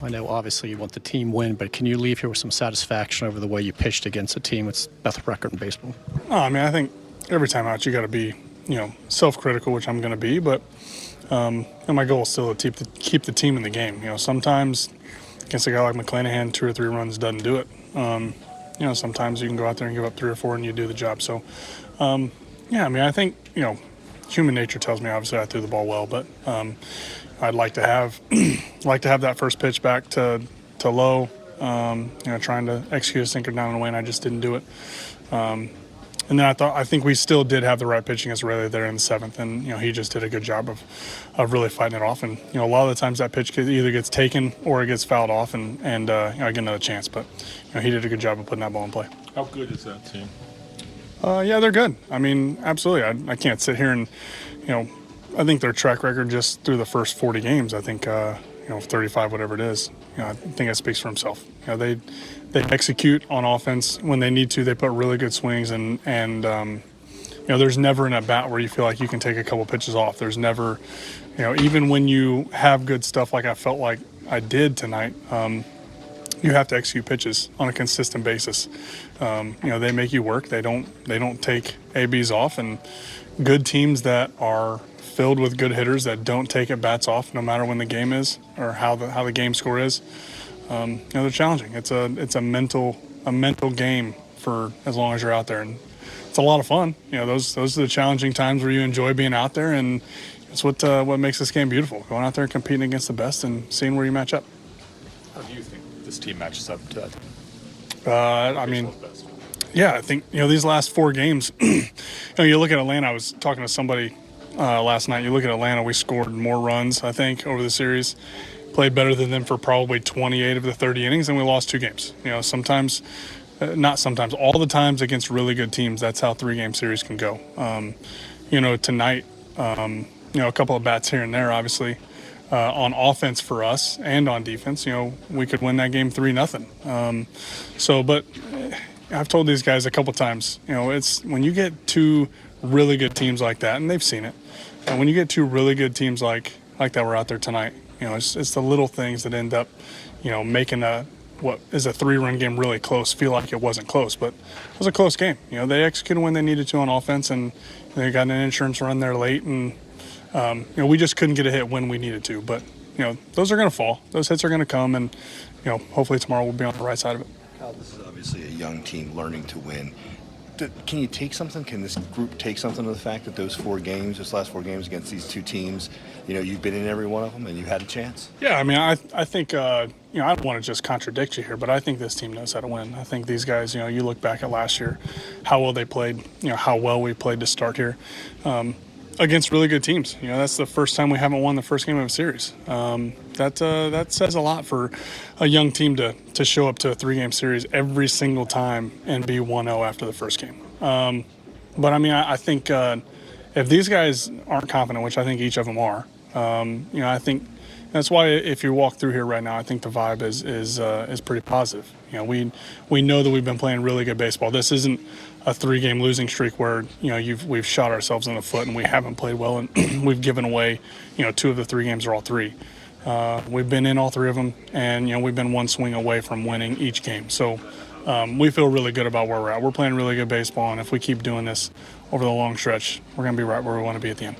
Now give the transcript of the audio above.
I know obviously you want the team win, but can you leave here with some satisfaction over the way you pitched against a team with best record in baseball? Oh, I mean, I think every time out you got to be, self-critical, which I'm going to be. But my goal is still to keep the team in the game. Sometimes against a guy like McClanahan, 2 or 3 runs doesn't do it. Sometimes you can go out there and give up 3 or 4 and you do the job. So, I think human nature tells me obviously I threw the ball well, but I'd like to have that first pitch back to low. Trying to execute a sinker down and away, and I just didn't do it. And then I think we still did have the right pitching as Rayleigh there in the 7th, and he just did a good job of really fighting it off. And a lot of the times that pitch either gets taken or it gets fouled off, and I get another chance. But he did a good job of putting that ball in play. How good is that team? Yeah, they're good. I mean, absolutely. I can't sit here and I think their track record just through the first 40 games, I think 35, whatever it is, I think that speaks for himself. They execute on offense when they need to. They put really good swings, and there's never an at bat where you feel like you can take a couple pitches off. There's never, even when you have good stuff like I felt like I did tonight, you have to execute pitches on a consistent basis. They make you work. They don't take ABs off, and good teams that are filled with good hitters that don't take at bats off no matter when the game is or how the game score is. They're challenging. It's a mental game for as long as you're out there, and it's a lot of fun. Those are the challenging times where you enjoy being out there, and it's what makes this game beautiful. Going out there and competing against the best and seeing where you match up. How do you think this team matches up to that? I think these last 4 games. You look at Atlanta. I was talking to somebody last night. You look at Atlanta. We scored more runs, I think, over the series. Played better than them for probably 28 of the 30 innings, and we lost 2 games. Sometimes, not sometimes, all the times against really good teams. That's how 3-game series can go. Tonight, a couple of bats here and there, obviously. On offense for us and on defense, we could win that game 3-0. But I've told these guys a couple times, it's when you get 2 really good teams like that, and they've seen it. And when you get 2 really good teams like that were out there tonight, it's the little things that end up, making what is a 3-run game really close feel like it wasn't close, but it was a close game. They executed when they needed to on offense, and they got an insurance run there late, and we just couldn't get a hit when we needed to. But those are going to fall. Those hits are going to come, and hopefully tomorrow we'll be on the right side of it. Kyle, this is obviously a young team learning to win. Can you take something? Can this group take something to the fact that those last 4 games against these 2 teams, you've been in every one of them and you had a chance? Yeah, I mean, I think, I don't want to just contradict you here, but I think this team knows how to win. I think these guys, you look back at last year, how well they played, how well we played to start here. Against really good teams. That's the first time we haven't won the first game of a series. That says a lot for a young team to show up to a 3-game series every single time and be 1-0 after the first game. But I think if these guys aren't confident, which I think each of them are, I think that's why if you walk through here right now, I think the vibe is pretty positive. We know that we've been playing really good baseball. This isn't a 3-game losing streak where we've shot ourselves in the foot and we haven't played well and we've given away 2 of the 3 games or all 3. We've been in all 3 of them, and we've been 1 swing away from winning each game. So we feel really good about where we're at. We're playing really good baseball, and if we keep doing this over the long stretch, we're going to be right where we want to be at the end.